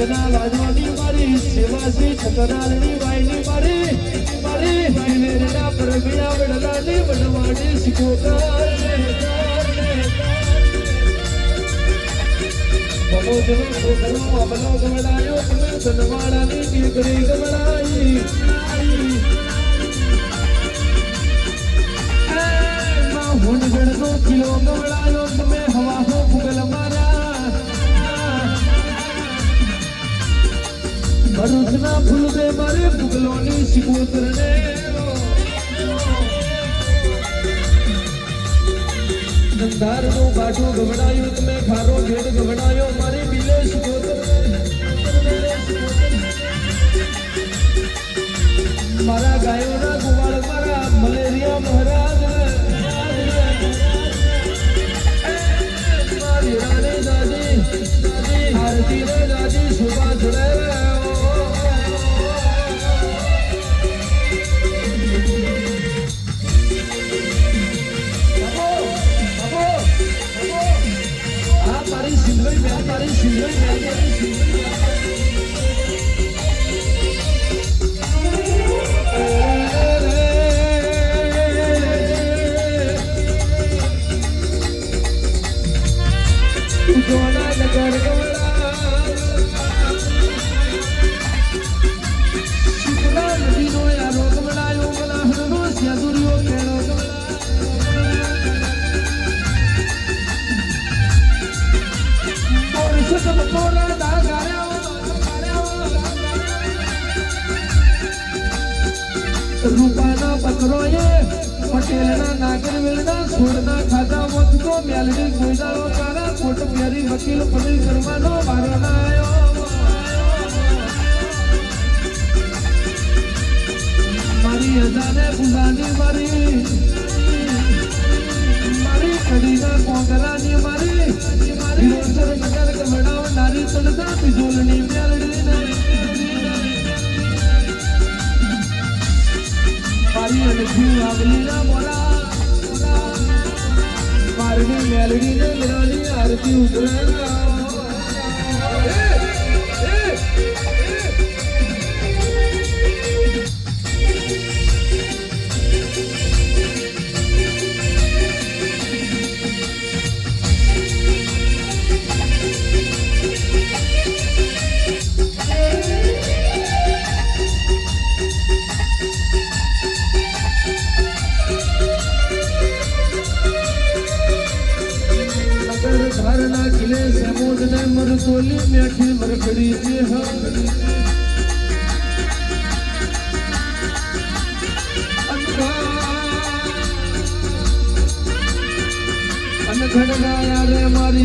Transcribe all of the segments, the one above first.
સદના લાજવાની મારી સેવાસી છતરાલની વાયની મારી મેરેના પરમિયા વડલાની વડવાડી સિકોતર બમોજનો છોકરો અમલો ગવડાયો તમે ધનવાડાની દીકરી ગવડાઈ માં હુંડગડનો કિલો ગવડાયો તમે હવાહો ફુગલ મારા ભરૂચના ફૂલ બે મારે ફુગલોની સિકોતર ને ધંધારનો બાટો ગવડાયો તમે ખારો ભેદ ગવડાયો મારી બિલે સિકોતર મારા ગાયોના ગોવાળ મારા મલેરિયા મહારાજ મારી રાણી દાદી આરતી રે દાદી શોભા ચડે રૂપાના પકરોએ પટેલના નાગરવેલના છોડના ખાધા વખત તો મેલડી ગોઈદાળો તારા કોટ પ્યારી વકીલ પડી કરવાનો વારો ના આવ્યો મારી અજાને બુલાની મારી કડીના કોંગરાની મારી રોસર નગર ગવડાવનારી તળતા બિજોલની મેલડીને મારી અનખી વાવલીના મોરા મારની મેલડીને વિરાની આરતી ઉતરે मरतोली मेठी मरकड़ी जे अनखड़गाया रे मारी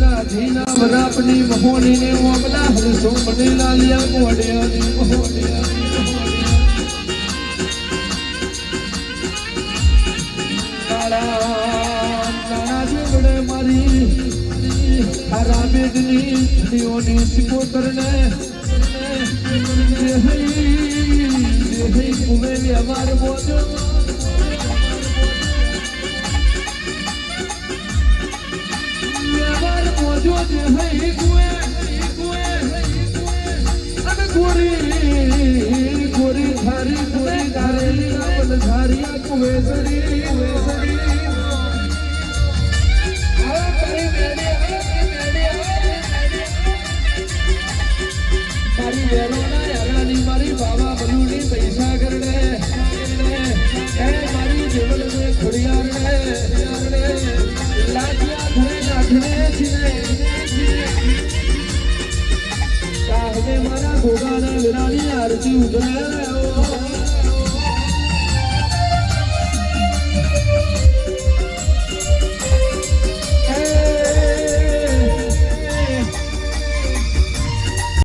राधीना वरापनी महोनी ने ओमला हरसो मने लालिया मोड़िया नी मोड़िया काला नाना जेवड़े मारी रामेदनी दियोनी सिकोतर ने कुएं में हमारे बोझो जे है कुएं अन गोरी थारी गोरी धारेली बल धारिया कुएं सरी मारी वेरोना यारानी मारी बाबा बलूनी पैसा करने मारी जेवल में खुड़ियार ने लाजिया धरे नाचने छिने काहने मारा गोगाना विरानी आरती उतरे